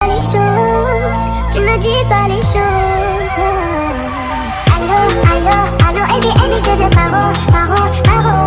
les choses, tu me dis pas les choses. Allô, allô, allô, et bien, je te paro, paro, paro.